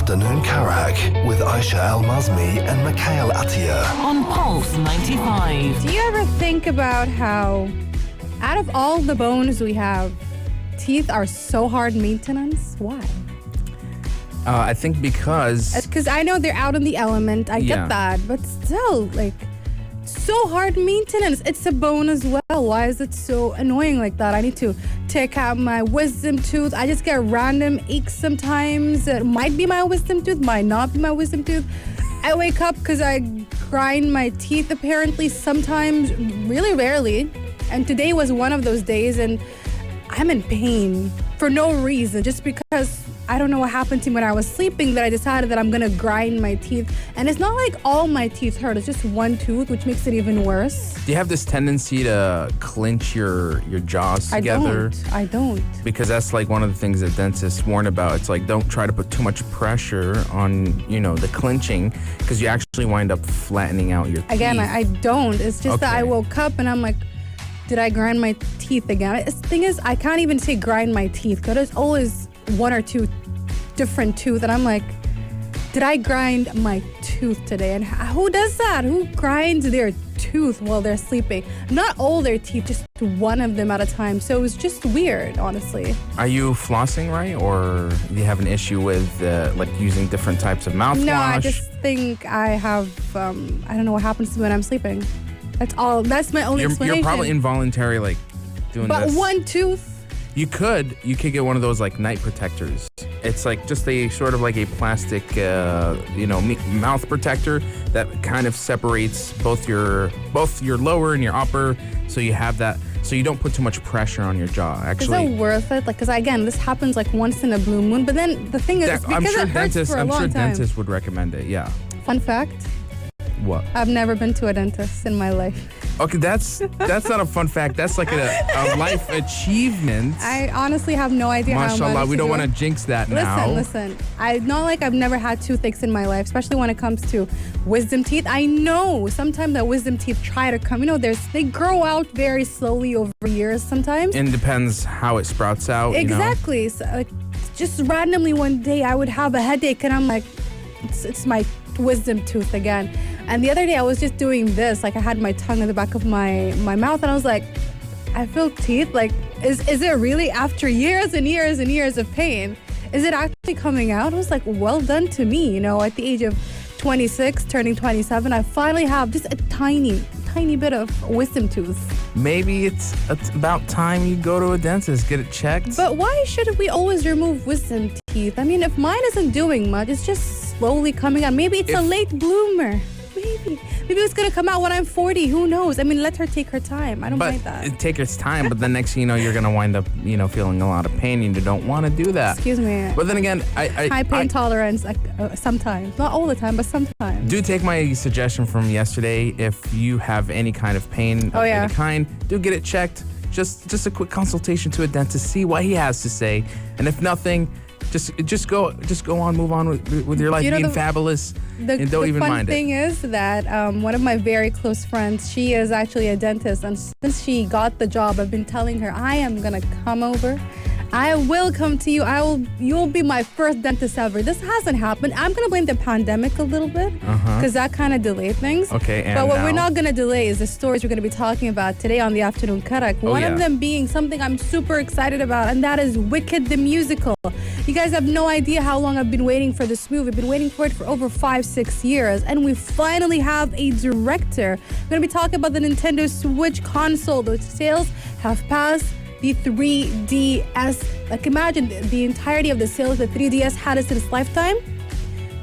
Afternoon Karak with Aisha Al-Mazmi and Mikhail Atiyah. On Pulse 95. Do you ever think about how, out of all the bones we have, teeth are so hard maintenance? Why? I think because I know they're out in the element. I Yeah. get that. But still, like, so hard maintenance. It's a bone as well. Why is it so annoying like that? I need to take out my wisdom tooth. I just get random aches sometimes. It might be my wisdom tooth, might not be my wisdom tooth. I wake up because I grind my teeth apparently sometimes, really rarely. And today was one of those days, and I'm in pain for no reason, just because I don't know what happened to me when I was sleeping that I decided that I'm gonna grind my teeth. And it's not like all my teeth hurt, it's just one tooth, which makes it even worse. do you have this tendency to clench your jaws together? I don't. Because that's like one of the things that dentists warn about. It's like, don't try to put too much pressure on, the clenching, because you actually wind up flattening out your teeth. Again, I don't. It's just that Okay. I woke up and I'm like, did I grind my teeth again? The thing is, I can't even say grind my teeth, because there's always one or two different tooth, and I'm like, did I grind my tooth today? And who does that? Who grinds their tooth while they're sleeping? Not all their teeth, just one of them at a time. So it was just weird, honestly. Are you flossing right, or do you have an issue with like using different types of mouthwash? No, I just think I have, I don't know what happens to me when I'm sleeping. That's all. That's my only explanation. You're probably involuntary, like doing But this. one tooth. You could get one of those like night protectors. It's like just a sort of like a plastic, mouth protector that kind of separates both your lower and your upper, so you have that, so you don't put too much pressure on your jaw. Is Actually, it worth it? Like, because again, this happens like once in a blue moon. But then the thing is, it's because it hurts for a long time. dentists would recommend it. Yeah. Fun fact: What? I've never been to a dentist in my life. Okay, that's not a fun fact. That's like a life achievement. I honestly have no idea how I'm Mashallah, managed we to don't do want to it. jinx that now. Listen. I not like I've never had toothaches in my life, especially when it comes to wisdom teeth. I know sometimes the wisdom teeth try to come. They grow out very slowly over years sometimes. And depends how it sprouts out. Exactly. So, like, just randomly one day I would have a headache, and I'm like, it's my wisdom tooth again. And the other day I was just doing this, like I had my tongue in the back of my mouth, and I was like, I feel teeth. Like, is it really, after years and years and years of pain, is it actually coming out? I was like, well done to me. At the age of 26, turning 27, I finally have just a tiny bit of wisdom tooth. Maybe it's about time you go to a dentist, get it checked. But why should we always remove wisdom teeth? I mean, if mine isn't doing much, it's just slowly coming out. Maybe it's a late bloomer. Maybe it's going to come out when I'm 40. Who knows? I mean, let her take her time. I don't mind that. It take its time, but the next thing you know, you're going to wind up, feeling a lot of pain, and you don't want to do that. Excuse me. But then again, high pain tolerance, sometimes. Not all the time, but sometimes. Do take my suggestion from yesterday. If you have any kind of pain of any kind, do get it checked. Just a quick consultation to a dentist, see what he has to say. And if nothing, just go on, move on with your life, being fabulous, and don't even mind it. The fun thing is that one of my very close friends, she is actually a dentist, and since she got the job, I've been telling her, I am gonna come over. I will come to you. You'll be my first dentist ever. This hasn't happened. I'm gonna blame the pandemic a little bit, because that kind of delayed things. Okay, and but what now? we're not gonna delay is the stories we're gonna be talking about today on the Afternoon Karak. One of them being something I'm super excited about, and that is Wicked the musical. You guys have no idea how long I've been waiting for this movie. I've been waiting for it for over 5-6 years, and we finally have a director. We're gonna be talking about the Nintendo Switch console. Those sales have passed the 3DS. Like, imagine the entirety of the sales the 3DS had in its lifetime.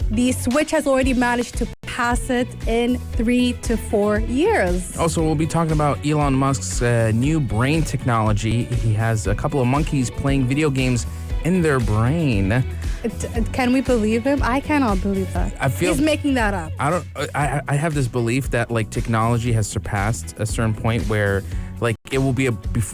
The Switch has already managed to pass it in 3 to 4 years. Also, we'll be talking about Elon Musk's new brain technology. He has a couple of monkeys playing video games in their brain. Can we believe him? I cannot believe that. He's making that up. I have this belief that like technology has surpassed a certain point where like it will be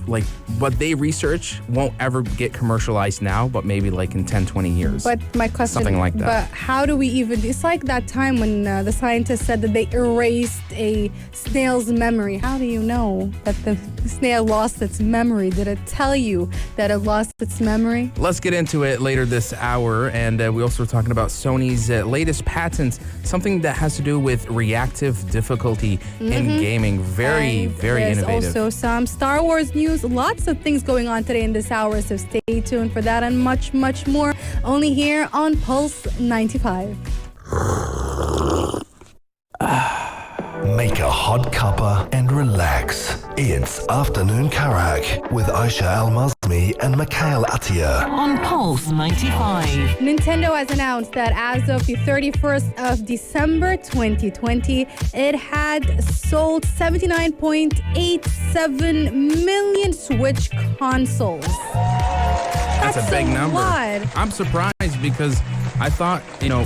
like what they research won't ever get commercialized now, but maybe like in 10, 20 years. But my question, something like that. But how do we even? It's like that time when the scientists said that they erased a snail's memory. How do you know that the snail lost its memory? Did it tell you that it lost its memory? Let's get into it later this hour, and we also were talking about Sony's latest patent, something that has to do with reactive difficulty in gaming. Very innovative. There's also some Star Wars news. Lots of things going on today in this hour, so stay tuned for that and much, much more. Only here on Pulse 95. Make a hot cuppa and relax. It's Afternoon Karak with Aisha Al-Mazmi and Mikhail Atiyah. On Pulse 95. Nintendo has announced that as of the 31st of December 2020, it had sold 79.87 million Switch consoles. That's a big number. Lot. I'm surprised because I thought,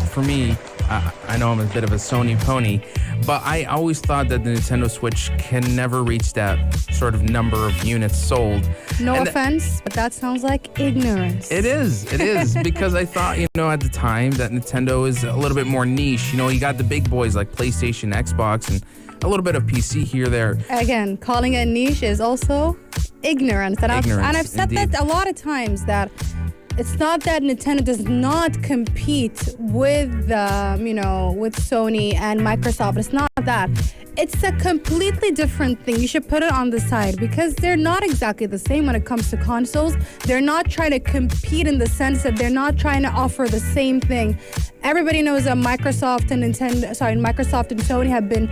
for me, I know I'm a bit of a Sony pony, but I always thought that the Nintendo Switch can never reach that sort of number of units sold. No offense, but that sounds like ignorance. It is, because I thought, at the time that Nintendo is a little bit more niche. You got the big boys like PlayStation, Xbox, and a little bit of PC here, there. Again, calling it niche is also ignorance. And I've said indeed. that a lot of times, that it's not that Nintendo does not compete with, with Sony and Microsoft. It's not that. It's a completely different thing. You should put it on the side because they're not exactly the same when it comes to consoles. They're not trying to compete in the sense that they're not trying to offer the same thing. Everybody knows that Microsoft and Sony have been,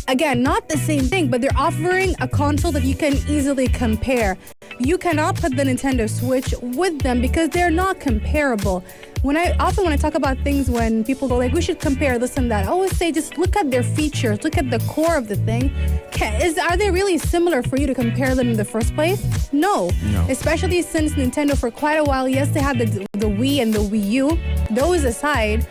again, not the same thing, but they're offering a console that you can easily compare. You cannot put the Nintendo Switch with them because they're not comparable. When I talk about things, when people go like, we should compare this and that, I always say just look at their features, look at the core of the thing. Are they really similar for you to compare them in the first place? No. Especially since Nintendo for quite a while, yes, they had the Wii and the Wii U. Those aside,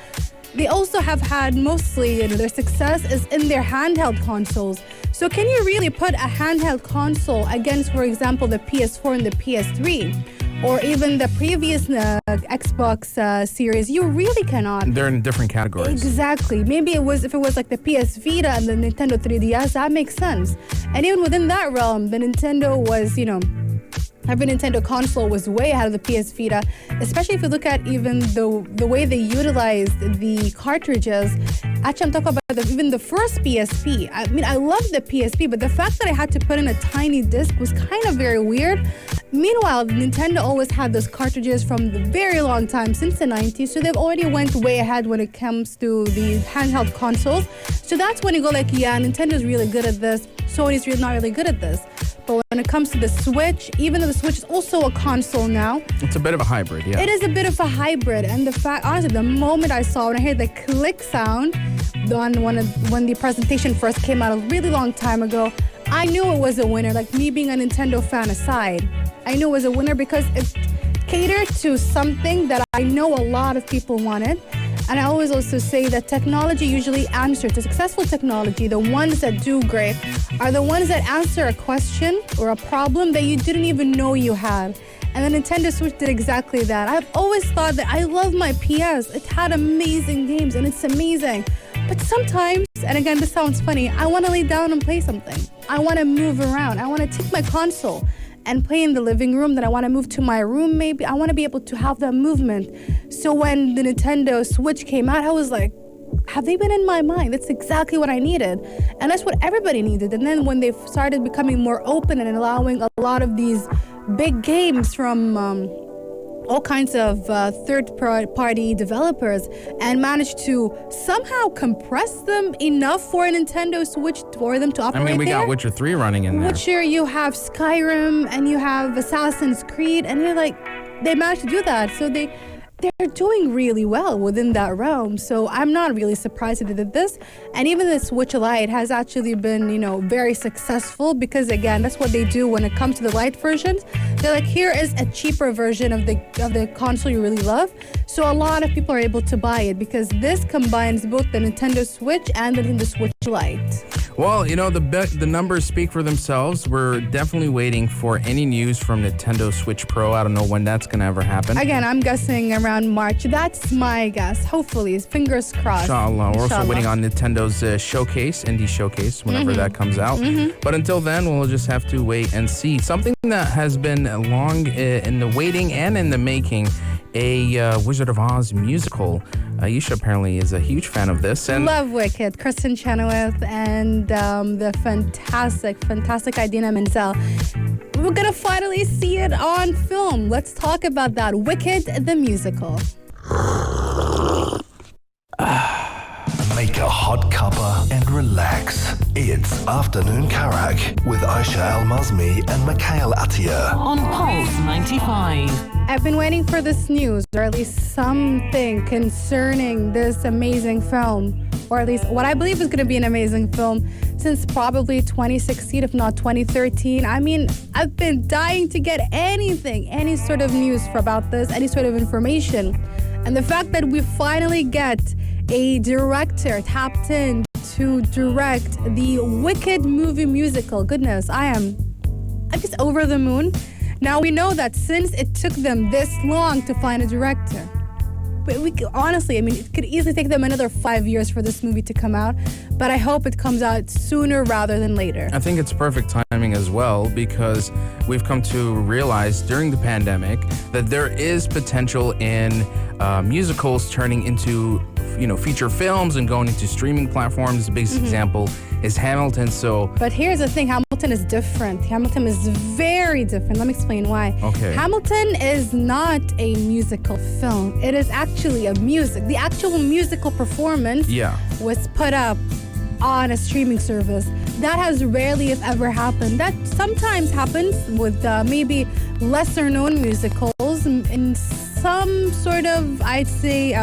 they also have had mostly their success is in their handheld consoles. So can you really put a handheld console against, for example, the PS4 and the PS3? Or even the previous Xbox series? You really cannot. They're in different categories. Exactly. Maybe if it was like the PS Vita and the Nintendo 3DS, that makes sense. And even within that realm, the Nintendo was, every Nintendo console was way ahead of the PS Vita, especially if you look at even the way they utilized the cartridges. Actually, I'm talking about even the first PSP. I mean, I love the PSP, but the fact that I had to put in a tiny disc was kind of very weird. Meanwhile, Nintendo always had those cartridges from the very long time, since the 90s, so they've already went way ahead when it comes to the handheld consoles. So that's when you go like, yeah, Nintendo's really good at this, Sony's really not really good at this. But when it comes to the Switch, even though the Switch is also a console now, it's a bit of a hybrid, yeah. It is a bit of a hybrid, and the fact, honestly, the moment I heard the click sound when the presentation first came out a really long time ago, I knew it was a winner. Like, me being a Nintendo fan aside, I knew it was a winner because it catered to something that I know a lot of people wanted. And I always also say that technology usually answers. The successful technology, the ones that do great, are the ones that answer a question or a problem that you didn't even know you had. And the Nintendo Switch did exactly that. I've always thought that I love my PS. It had amazing games, and it's amazing. But sometimes, and again, this sounds funny, I want to lay down and play something. I want to move around. I want to take my console and play in the living room, then I want to move to my room maybe. I want to be able to have that movement. So when the Nintendo Switch came out, I was like, have they been in my mind? That's exactly what I needed. And that's what everybody needed. And then when they started becoming more open and allowing a lot of these big games from all kinds of third-party developers and managed to somehow compress them enough for a Nintendo Switch for them to operate. I mean, we got Witcher 3 running in there. Witcher, you have Skyrim, and you have Assassin's Creed, and you're like, they managed to do that. So they're doing really well within that realm. So I'm not really surprised that they did this. And even the Switch Lite has actually been, very successful because, again, that's what they do when it comes to the Lite versions. They're like, here is a cheaper version of the console you really love. So a lot of people are able to buy it because this combines both the Nintendo Switch and the Nintendo Switch Lite. Well, the numbers speak for themselves. We're definitely waiting for any news from Nintendo Switch Pro. I don't know when that's going to ever happen. Again, I'm guessing around March. That's my guess. Hopefully. Fingers crossed. Inshallah. We're also waiting on Nintendo's showcase, indie showcase, whenever that comes out. But until then, we'll just have to wait and see. Something that has been long in the waiting and in the making, a Wizard of Oz musical. Aisha apparently is a huge fan of this. And love Wicked. Kristen Chenoweth and the fantastic Idina Menzel. We're going to finally see it on film. Let's talk about that. Wicked, the musical. Make a hot cuppa and relax. It's Afternoon Karak with Aisha Al-Mazmi and Mikhail Atiyah. On Pulse 95. I've been waiting for this news, or at least something concerning this amazing film, or at least what I believe is going to be an amazing film, since probably 2016, if not 2013. I mean, I've been dying to get anything, any sort of news about this, any sort of information. And the fact that we finally get a director tapped in to direct the Wicked movie musical. Goodness, I'm just over the moon. Now we know that since it took them this long to find a director, but honestly, I mean, it could easily take them another 5 years for this movie to come out, but I hope it comes out sooner rather than later. I think it's perfect timing as well, because we've come to realize during the pandemic that there is potential in musicals turning into feature films and going into streaming platforms. The biggest example is Hamilton. But here's the thing, Hamilton is different. Hamilton is very different. Let me explain why. Okay. Hamilton is not a musical film. It is actually a music. The actual musical performance was put up on a streaming service. That has rarely, if ever, happened. That sometimes happens with maybe lesser known musicals in some sort of, I'd say,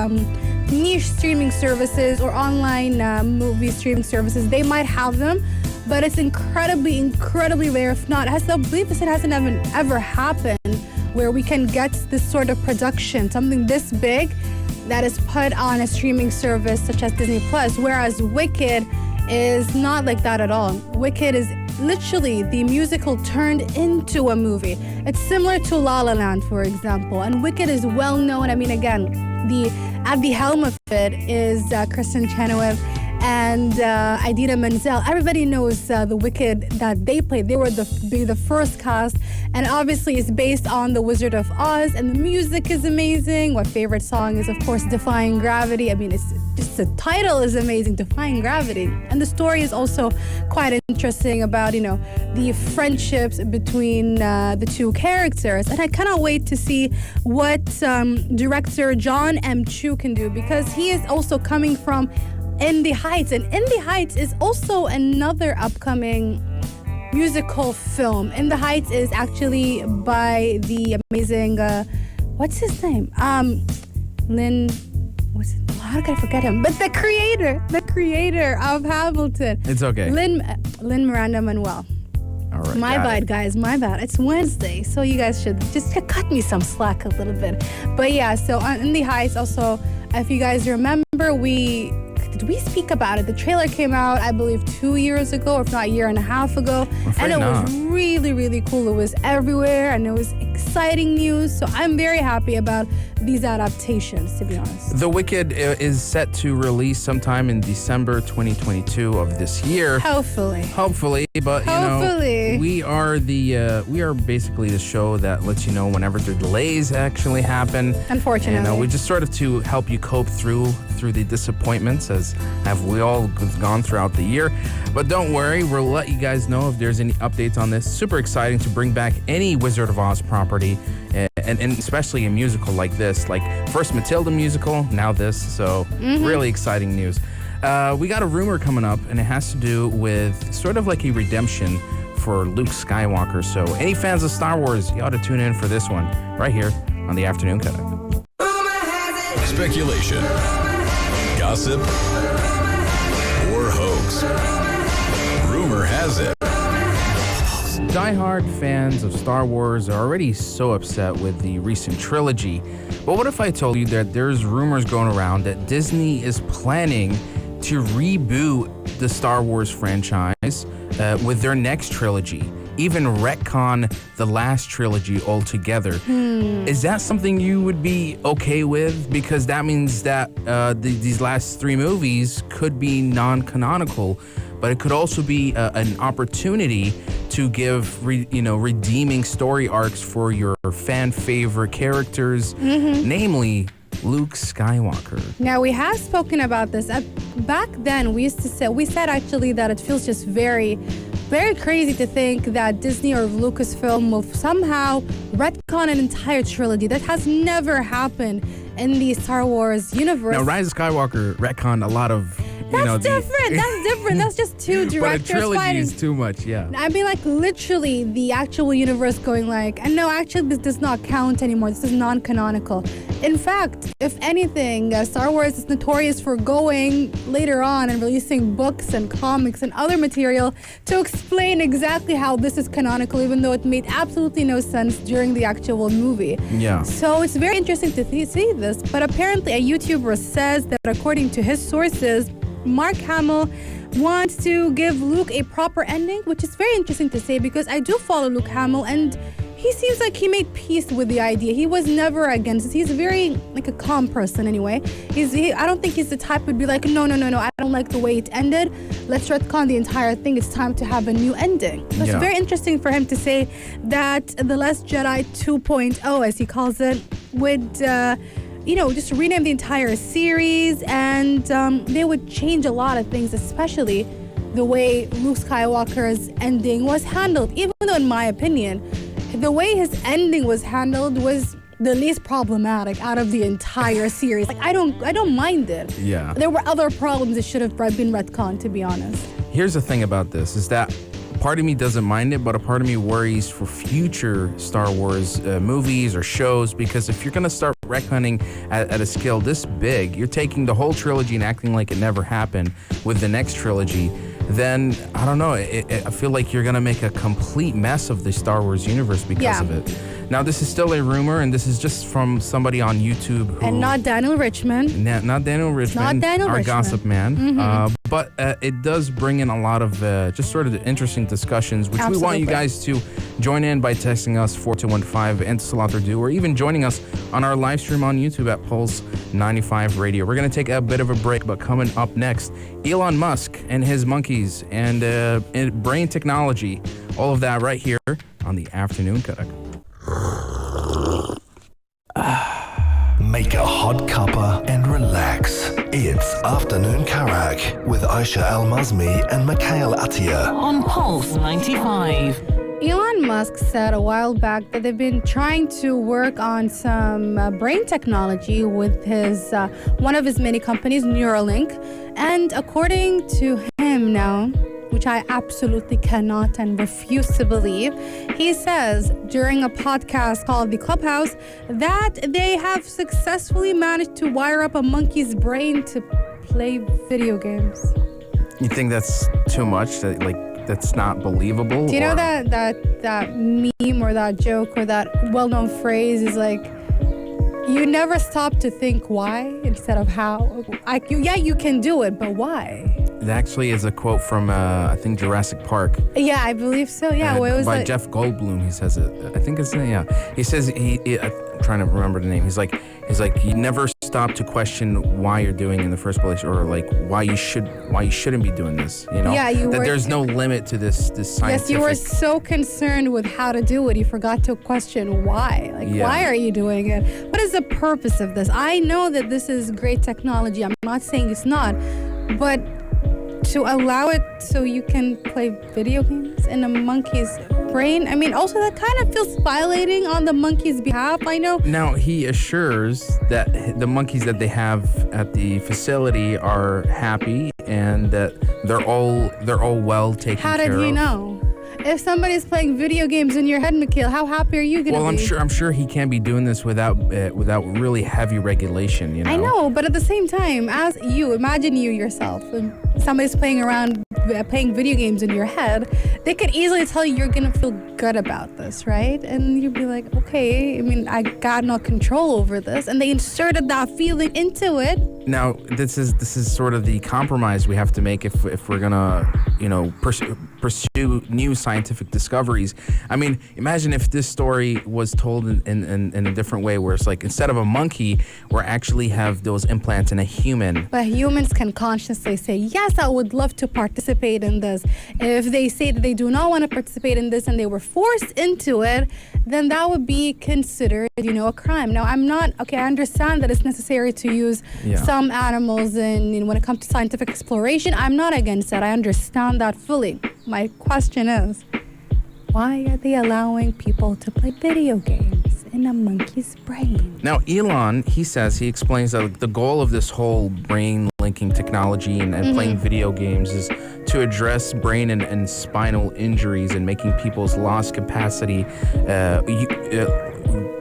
niche streaming services or online movie streaming services. They might have them, but it's incredibly rare. If not, I believe it hasn't ever happened where we can get this sort of production, something this big, that is put on a streaming service such as Disney Plus. Whereas Wicked is not like that at all. Wicked is literally the musical turned into a movie. It's similar to La La Land, for example. And Wicked is well known. I mean, again, at the helm of it is Kristen Chenoweth and Idina Menzel. Everybody knows the Wicked that they played. They were the first cast, and obviously it's based on The Wizard of Oz, and the music is amazing. My favorite song is, of course, Defying Gravity. I mean, it's just the title is amazing, Defying Gravity. And the story is also quite interesting about, the friendships between the two characters. And I cannot wait to see what director John M. Chu can do, because he is also coming from In the Heights. And In the Heights is also another upcoming musical film. In the Heights is actually by the amazing, what's his name? How could I forget him? But the creator of Hamilton. It's okay. Lin Miranda Manuel. All right. My bad, guys. My bad. It's Wednesday, so you guys should just cut me some slack a little bit. But yeah, so In the Heights also, if you guys remember, did we speak about it? The trailer came out, I believe, 2 years ago, or if not a year and a half ago. And it was really, really cool. It was everywhere, and it was exciting news. So I'm very happy about these adaptations, to be honest. The Wicked is set to release sometime in December 2022 of this year. Hopefully, but we are basically the show that lets you know whenever the delays actually happen. Unfortunately, and we just sort of to help you cope through the disappointments, as have we all gone throughout the year. But don't worry, we'll let you guys know if there's any updates on this. Super exciting to bring back any Wizard of Oz property, and especially a musical like this. Like first Matilda musical, now this. So really exciting news. We got a rumor coming up, and it has to do with sort of like a redemption for Luke Skywalker. So any fans of Star Wars, you ought to tune in for this one right here on the Afternoon Cut. Speculation, gossip, or hoax. Rumor has it. diehard fans of Star Wars are already so upset with the recent trilogy. But what if I told you that there's rumors going around that Disney is planning to reboot the Star Wars franchise with their next trilogy, even retcon the last trilogy altogether? Is that something you would be okay with? Because that means that these last three movies could be non-canonical, but it could also be an opportunity to give redeeming story arcs for your fan favorite characters, namely Luke Skywalker. Now, we have spoken about this. Back then, we said actually that it feels just very, very crazy to think that Disney or Lucasfilm will somehow retcon an entire trilogy. That has never happened in the Star Wars universe. Now, Rise of Skywalker retconned a lot of... That's different. That's just two directors But a trilogy fighting. is too much, yeah. I mean, like, literally, the actual universe going like, and no, actually, this does not count anymore. This is non-canonical. In fact, if anything, Star Wars is notorious for going later on and releasing books and comics and other material to explain exactly how this is canonical, even though it made absolutely no sense during the actual movie. Yeah. So it's very interesting to see this. But apparently, a YouTuber says that according to his sources, Mark Hamill wants to give Luke a proper ending, which is very interesting to say because I do follow Luke Hamill and he seems like he made peace with the idea. He was never against it. He's very like a calm person anyway. I don't think he's the type who'd be like, no, I don't like the way it ended. Let's retcon the entire thing. It's time to have a new ending. So it's very interesting for him to say that The Last Jedi 2.0, as he calls it, would... just rename the entire series, and they would change a lot of things, especially the way Luke Skywalker's ending was handled. Even though, in my opinion, the way his ending was handled was the least problematic out of the entire series. Like, I don't mind it. Yeah. There were other problems that should have been retconned, to be honest. Here's the thing about this, is that part of me doesn't mind it, but a part of me worries for future Star Wars movies or shows, because if you're going to start retconning at a scale this big, you're taking the whole trilogy and acting like it never happened with the next trilogy, then, I don't know, I feel like you're going to make a complete mess of the Star Wars universe because of it. Now, this is still a rumor, and this is just from somebody on YouTube who... And not Daniel Richmond. Not Daniel Richmond, our gossip man. But it does bring in a lot of just sort of interesting discussions, which we want you guys to join in by texting us 4215 and Salater or even joining us on our live stream on YouTube at Pulse 95 Radio. We're going to take a bit of a break, but coming up next, Elon Musk and his monkeys and brain technology. All of that right here on the Afternoon Karak. Make a hot cuppa and relax. It's Afternoon Karak with Aisha Al-Mazmi and Mikhail Atiyah on Pulse 95. Elon Musk said a while back that they've been trying to work on some brain technology with his one of his many companies, Neuralink. And according to him now, which I absolutely cannot and refuse to believe, he says during a podcast called The Clubhouse that they have successfully managed to wire up a monkey's brain to play video games. You think that's too much? That's not believable? Do you know that meme or that joke or that well-known phrase is like, you never stop to think why instead of how? You can do it, but why? It actually is a quote from, I think, Jurassic Park. Yeah, I believe so. Yeah, well, it was by like, Jeff Goldblum. He says it. I think it's He says I'm trying to remember the name. He's like you never stop to question why you're doing it in the first place, or like why you shouldn't be doing this. You know. Yeah, there's no limit to this scientific. Yes, you were so concerned with how to do it, you forgot to question why. Why are you doing it? What is the purpose of this? I know that this is great technology. I'm not saying it's not, but to allow it so you can play video games in a monkey's brain, I mean, also that kind of feels violating on the monkey's behalf, I know. Now, he assures that the monkeys that they have at the facility are happy and that they're all well taken care of. How did he know? if somebody's playing video games in your head, Mikhail, how happy are you gonna be? Well, I'm sure he can't be doing this without really heavy regulation. You know. I know, but at the same time, imagine you yourself, when somebody's playing video games in your head, they could easily tell you you're gonna feel good about this, right? And you'd be like, okay, I mean, I got no control over this, and they inserted that feeling into it. Now, this is sort of the compromise we have to make if we're gonna, pursue new scientific discoveries. I mean, imagine if this story was told in a different way, where it's like instead of a monkey, we actually have those implants in a human. But humans can consciously say, yes, I would love to participate in this. If they say that they do not want to participate in this and they were forced into it, then that would be considered, a crime. Now, I understand that it's necessary to use some animals when it comes to scientific exploration. I'm not against that. I understand that fully. My question is, why are they allowing people to play video games in a monkey's brain? Now, Elon, he explains that the goal of this whole brain linking technology and playing video games is to address brain and spinal injuries and making people's lost capacity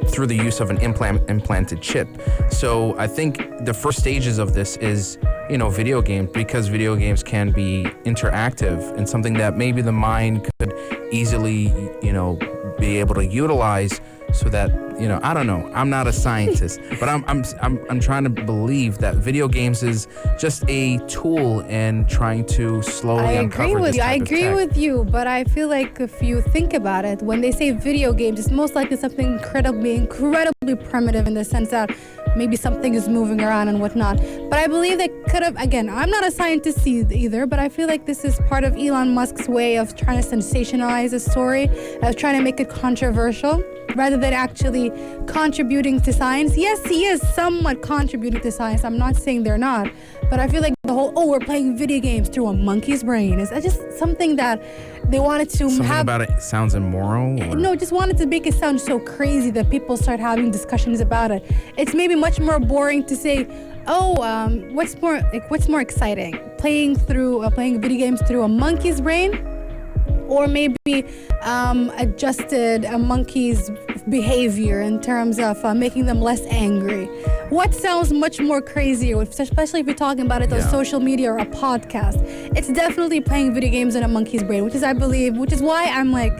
through the use of an implanted chip. So I think the first stages of this is, video games, because video games can be interactive and something that maybe the mind could easily, be able to utilize so that, I don't know. I'm not a scientist, but I'm trying to believe that video games is just a tool in trying to slowly uncover this type of tech. I agree with you, but I feel like if you think about it, when they say video games, it's most likely something incredibly primitive in the sense that maybe something is moving around and whatnot. But I believe they could have, again, I'm not a scientist either, but I feel like this is part of Elon Musk's way of trying to sensationalize a story, of trying to make it controversial, rather than actually contributing to science. Yes, he is somewhat contributing to science. I'm not saying they're not. But I feel like the whole, we're playing video games through a monkey's brain is just something that they wanted to Something about it sounds immoral? Or? No, just wanted to make it sound so crazy that people start having discussions about it. It's maybe much more boring to say, what's more exciting? Playing video games through a monkey's brain? Or maybe adjusted a monkey's behavior in terms of making them less angry. What sounds much more crazier, especially if you're talking about it on social media or a podcast? It's definitely playing video games in a monkey's brain, which is why I'm like,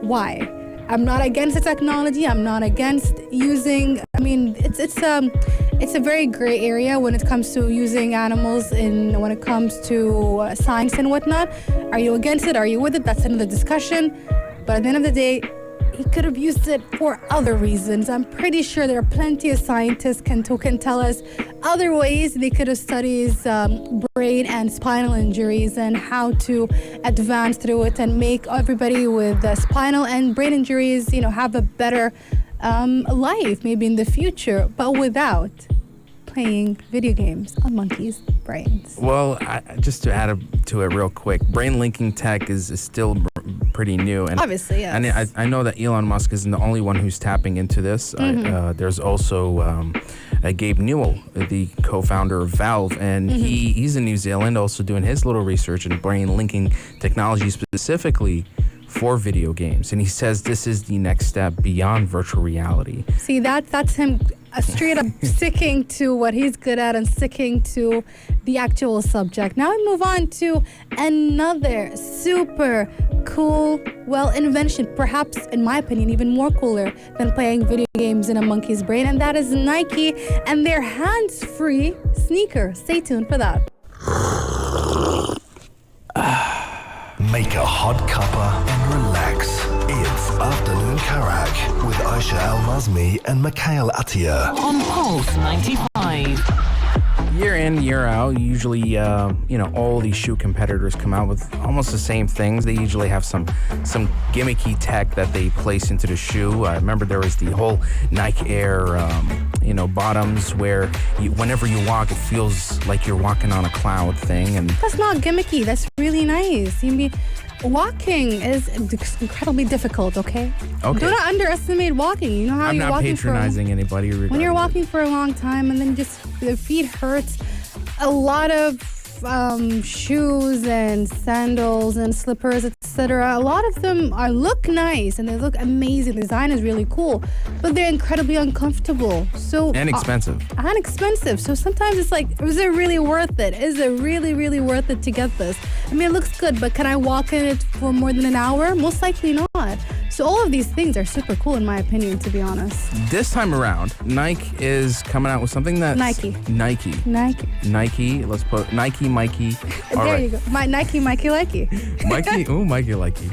why? I'm not against the technology. I'm not against using. I mean, it's a very gray area when it comes to using animals when it comes to science and whatnot. Are you against it? Are you with it? That's another discussion. But at the end of the day, he could have used it for other reasons. I'm pretty sure there are plenty of scientists who can tell us other ways they could have studied brain and spinal injuries and how to advance through it and make everybody with spinal and brain injuries, have a better life maybe in the future, but without playing video games on monkeys' brains. Well, just to add to it real quick, brain linking tech is still pretty new. And obviously, yes. And I know that Elon Musk isn't the only one who's tapping into this. There's also Gabe Newell, the co-founder of Valve, and he's in New Zealand also doing his little research in brain linking technology specifically for video games. And he says this is the next step beyond virtual reality. See, that's him straight up sticking to what he's good at and sticking to the actual subject. Now we move on to another super cool, invention, perhaps in my opinion even more cooler than playing video games in a monkey's brain, and that is Nike and their hands-free sneaker. Stay tuned for that. Make a hot cuppa and relax. It's Afternoon Karak with Aisha Al-Mazmi and Mikhail Atiyah. On Pulse 95. Year in, year out, usually, all these shoe competitors come out with almost the same things. They usually have some gimmicky tech that they place into the shoe. I remember there was the whole Nike Air, bottoms where whenever you walk, it feels like you're walking on a cloud thing. And that's not gimmicky. That's really nice. Walking is incredibly difficult, okay? Do not underestimate walking. You know how you're walking I'm not patronizing anybody. When you're walking for a long time and then just the feet hurts, a lot of shoes and sandals and slippers, etc. A lot of them look nice and they look amazing. The design is really cool, but they're incredibly uncomfortable. And expensive. So sometimes it's like, is it really worth it? Is it really, really worth it to get this? I mean, it looks good, but can I walk in it for more than an hour? Most likely not. So all of these things are super cool in my opinion, to be honest. This time around, Nike is coming out with something that's... Nike. Let's put Nike, Mikey. All there right. you go. Mikey likey. Mikey, ooh, Mikey likey.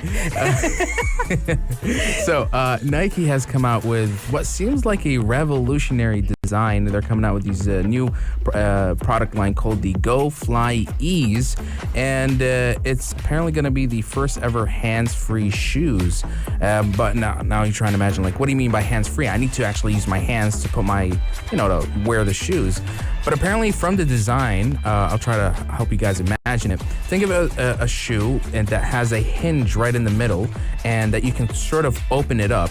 So Nike has come out with what seems like a revolutionary design. They're coming out with these new product line called the GO FlyEase, and it's apparently going to be the first ever hands-free shoes. But now you're trying to imagine, like, what do you mean by hands-free? I need to actually use my hands to put my, to wear the shoes. But apparently from the design, I'll try to help you guys imagine it. Think of a shoe and that has a hinge right in the middle and that you can sort of open it up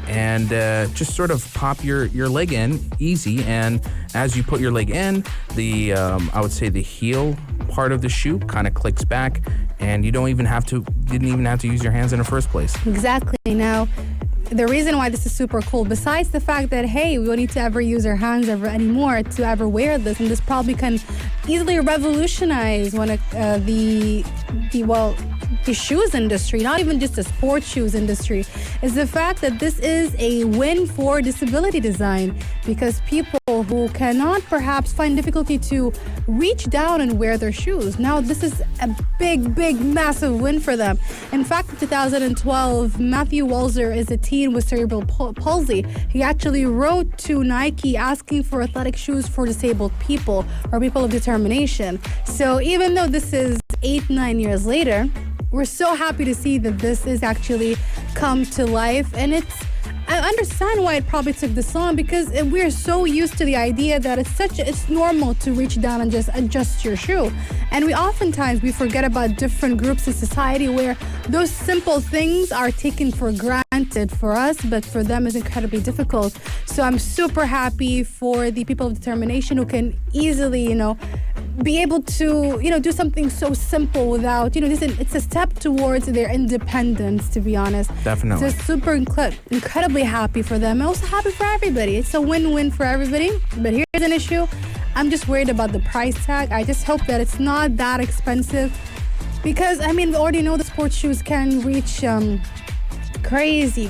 and just sort of pop your leg in easy. And as you put your leg in, I would say the heel part of the shoe kind of clicks back, and you didn't even have to use your hands in the first place. Exactly. Now, the reason why this is super cool, besides the fact that, hey, we don't need to ever use our hands anymore to ever wear this, and this probably can easily revolutionize the shoes industry, not even just the sports shoes industry, is the fact that this is a win for disability design, because people who cannot perhaps find difficulty to reach down and wear their shoes, now this is a big, massive win for them. In fact, in 2012, Matthew Walzer is a teen with cerebral palsy. He actually wrote to Nike asking for athletic shoes for disabled people or people of determination. So even though this is 8-9 years later, we're so happy to see that this is actually come to life. And I understand why it probably took this long, because we're so used to the idea that it's normal to reach down and just adjust your shoe. And we forget about different groups in society where those simple things are taken for granted for us, but for them is incredibly difficult. So I'm super happy for the people of determination who can easily, be able to, do something so simple without, it's a step towards their independence, to be honest. Definitely. So super incredibly happy for them. I'm also happy for everybody. It's a win-win for everybody. But here's an issue. I'm just worried about the price tag. I just hope that it's not that expensive, because, we already know the sports shoes can reach crazy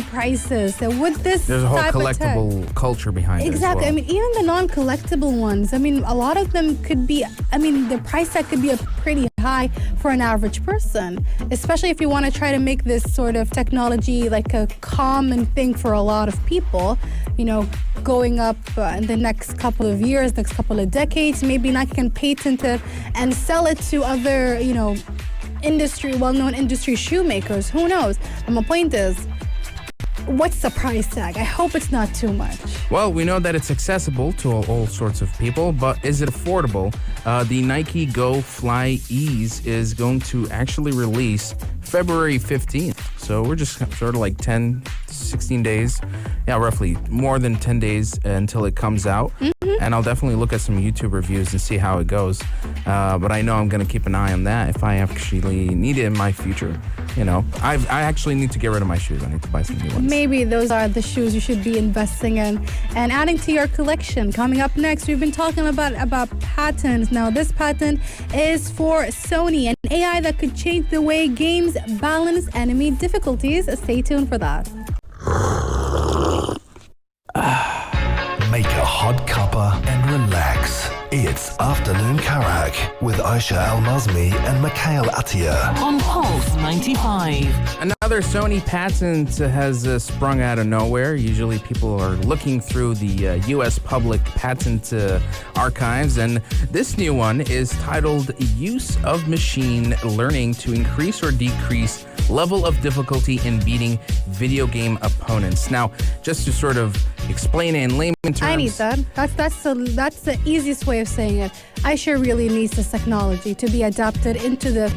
prices. So with this, there's a whole collectible culture behind it. Exactly. As well. Even the non-collectible ones, a lot of them could be, the price tag could be a pretty high for an average person, especially if you want to try to make this sort of technology like a common thing for a lot of people, going up in the next couple of years, next couple of decades. Maybe Nike can patent it and sell it to other, well-known industry shoemakers. Who knows? And my point is, what's the price tag? I hope it's not too much. Well, we know that it's accessible to all sorts of people, but is it affordable? The Nike GO FlyEase is going to actually release February 15th. So we're just sort of like 10, 16 days. Yeah, roughly more than 10 days until it comes out. Mm-hmm. And I'll definitely look at some YouTube reviews and see how it goes. But I know I'm going to keep an eye on that if I actually need it in my future. I actually need to get rid of my shoes. I need to buy some new ones. Maybe those are the shoes you should be investing in and adding to your collection. Coming up next, we've been talking about patents. Now, this patent is for Sony, an AI that could change the way games balance enemy difficulties. Stay tuned for that. Make a hot cuppa and relax. It's Afternoon Karak with Aisha Al-Mazmi and Mikhail Atiyah. On Pulse 95. Another Sony patent has sprung out of nowhere. Usually people are looking through the U.S. public patent archives, and this new one is titled Use of Machine Learning to Increase or Decrease Level of Difficulty in Beating Video Game Opponents. Now, just to sort of explain it in layman terms. I need that. That's the easiest way of saying it. Aisha really needs this technology to be adapted into the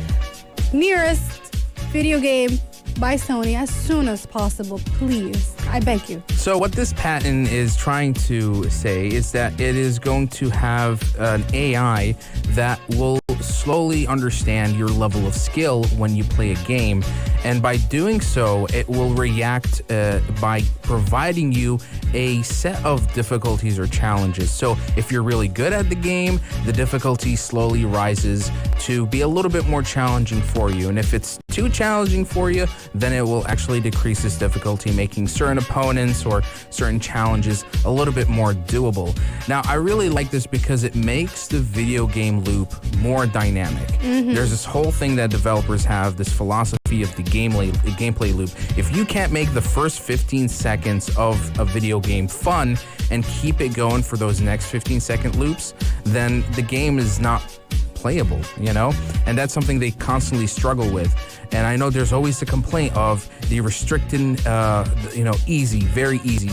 nearest video game by Sony as soon as possible, please. I beg you. So what this patent is trying to say is that it is going to have an AI that will slowly understand your level of skill when you play a game. And by doing so, it will react by providing you a set of difficulties or challenges. So if you're really good at the game, the difficulty slowly rises to be a little bit more challenging for you. And if it's too challenging for you, then it will actually decrease this difficulty, making certain opponents or certain challenges a little bit more doable. Now, I really like this because it makes the video game loop more dynamic. There's this whole thing that developers have, this philosophy of the gameplay loop. If you can't make the first 15 seconds of a video game fun and keep it going for those next 15-second loops, then the game is not playable, you know? And that's something they constantly struggle with. And I know there's always the complaint of the restricted, easy, very easy,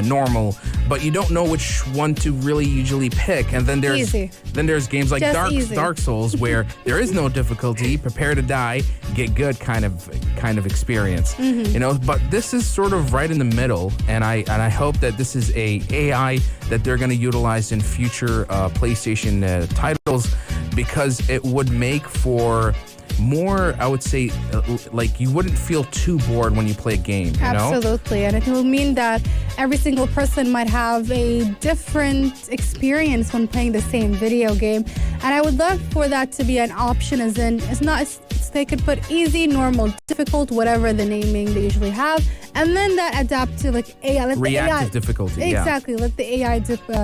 normal, but you don't know which one to really usually pick. And then there's games like Dark Souls where there is no difficulty, prepare to die, get good kind of experience. You know, but this is sort of right in the middle, and I hope that this is a AI that they're going to utilize in future PlayStation titles, because it would make for more, I would say, like you wouldn't feel too bored when you play a game, you know? Absolutely. And it will mean that every single person might have a different experience when playing the same video game. And I would love for that to be an option, as in they could put easy, normal, difficult, whatever the naming they usually have, and then that adapt to like AI. Reactive difficulty. Exactly. Yeah. Let the AI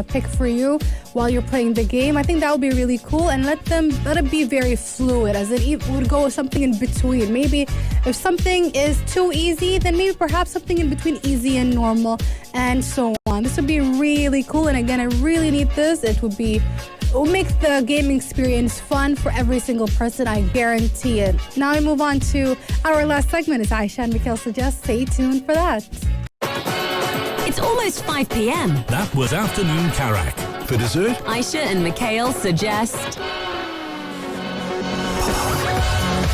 pick for you while you're playing the game. I think that would be really cool, and let it be very fluid, as it would go with something in between. Maybe if something is too easy, then maybe perhaps something in between easy and normal, and so on. This would be really cool, and again, I really need this. It will make the gaming experience fun for every single person, I guarantee it. Now we move on to our last segment, as Aisha and Mikhail suggest. Stay tuned for that. It's almost 5 p.m. That was Afternoon Karak. For dessert, Aisha and Mikhail suggest.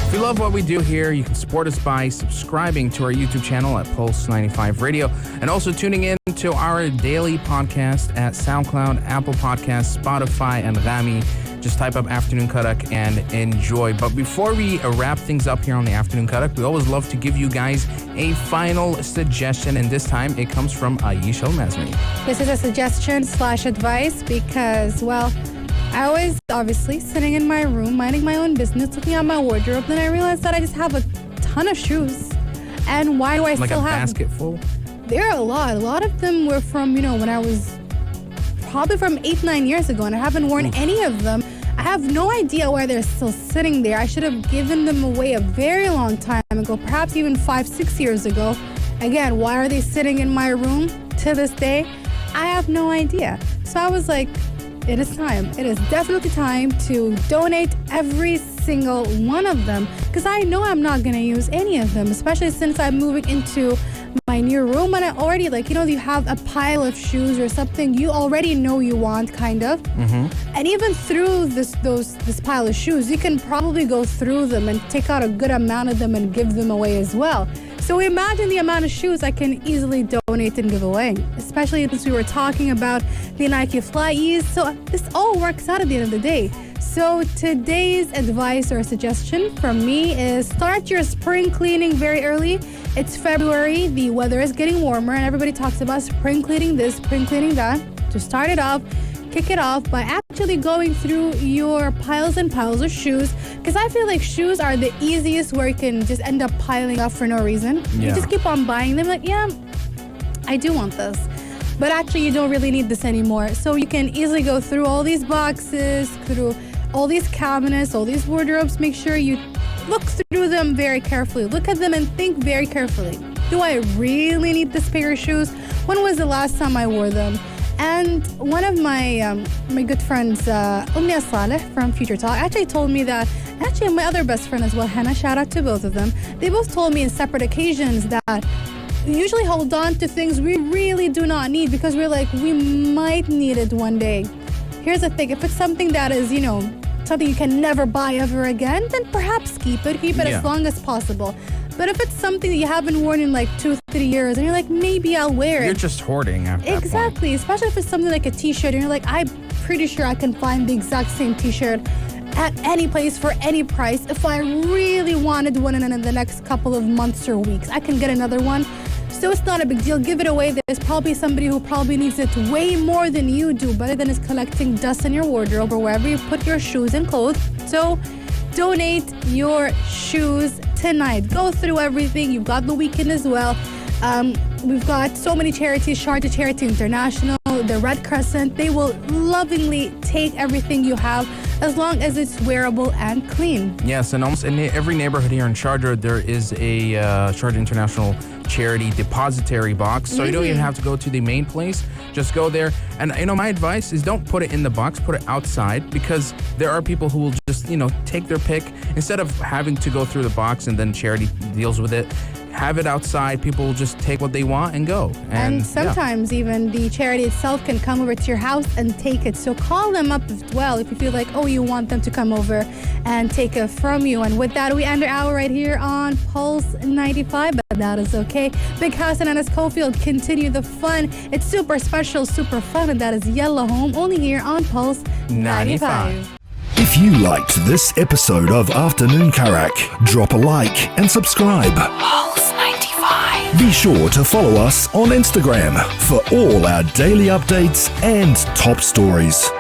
If you love what we do here, you can support us by subscribing to our YouTube channel at Pulse 95 Radio, and also tuning in to our daily podcast at SoundCloud, Apple Podcasts, Spotify, and Rami. Just type up Afternoon Karak and enjoy. But before we wrap things up here on the Afternoon Karak, we always love to give you guys a final suggestion, and this time it comes from Aisha Al-Mazmi. This is a suggestion / advice because, well, I always, obviously, sitting in my room, minding my own business, looking at my wardrobe, then I realized that I just have a ton of shoes. And why do I still have... Like a basket full? There are a lot. A lot of them were from, when I was probably from 8-9 years ago, and I haven't worn any of them. I have no idea why they're still sitting there. I should have given them away a very long time ago, perhaps even 5-6 years ago. Again, why are they sitting in my room to this day? I have no idea. So I was like, it is time. It is definitely time to donate every single one of them, because I know I'm not going to use any of them, especially since I'm moving into my new room, and I already, you have a pile of shoes or something you already know you want, kind of. And even through this pile of shoes, you can probably go through them and take out a good amount of them and give them away as well. So imagine the amount of shoes I can easily donate and give away, especially since we were talking about the Nike FlyEase. So this all works out at the end of the day. So today's advice or suggestion from me is start your spring cleaning very early. It's February, the weather is getting warmer, and everybody talks about spring cleaning this, spring cleaning that. To start it off, kick it off by actually going through your piles and piles of shoes, because I feel like shoes are the easiest where you can just end up piling up for no reason. Yeah. You just keep on buying them, like, yeah, I do want this, but actually you don't really need this anymore. So you can easily go through all these boxes, through all these cabinets, all these wardrobes. Make sure you look through them very carefully. Look at them and think very carefully. Do I really need this pair of shoes? When was the last time I wore them? And one of my good friends, Umnia Saleh from Future Talk, actually told me that, actually my other best friend as well, Hannah, shout out to both of them. They both told me in separate occasions that we usually hold on to things we really do not need because we're like, we might need it one day. Here's the thing, if it's something that is, something you can never buy ever again, then perhaps keep it as long as possible. But if it's something that you haven't worn in like 2-3 years and you're like, maybe I'll wear it. You're just hoarding after that point. Exactly, especially if it's something like a t-shirt and you're like, I'm pretty sure I can find the exact same t-shirt at any place for any price. If I really wanted one in the next couple of months or weeks, I can get another one. So it's not a big deal. Give it away. There's probably somebody who probably needs it way more than you do, better than is collecting dust in your wardrobe or wherever you put your shoes and clothes. So donate your shoes tonight. Go through everything. You've got the weekend as well. We've got so many charities, Sharjah Charity International, the Red Crescent. They will lovingly take everything you have as long as it's wearable and clean. Yes, and almost in every neighborhood here in Sharjah, there is a Sharjah International Charity depository box. So you don't even have to go to the main place. Just go there. And, my advice is don't put it in the box. Put it outside, because there are people who will just, take their pick. Instead of having to go through the box and then charity deals with it, have it outside. People will just take what they want and go. And sometimes even the charity itself can come over to your house and take it. So call them up as well if you feel like, you want them to come over and take it from you. And with that, we end our hour right here on Pulse 95. But that is okay. Big House and Ennis Cofield continue the fun. It's super special, super fun. And that is Yellow Home, only here on Pulse 95. If you liked this episode of Afternoon Karak, drop a like and subscribe. Pulse 95. Be sure to follow us on Instagram for all our daily updates and top stories.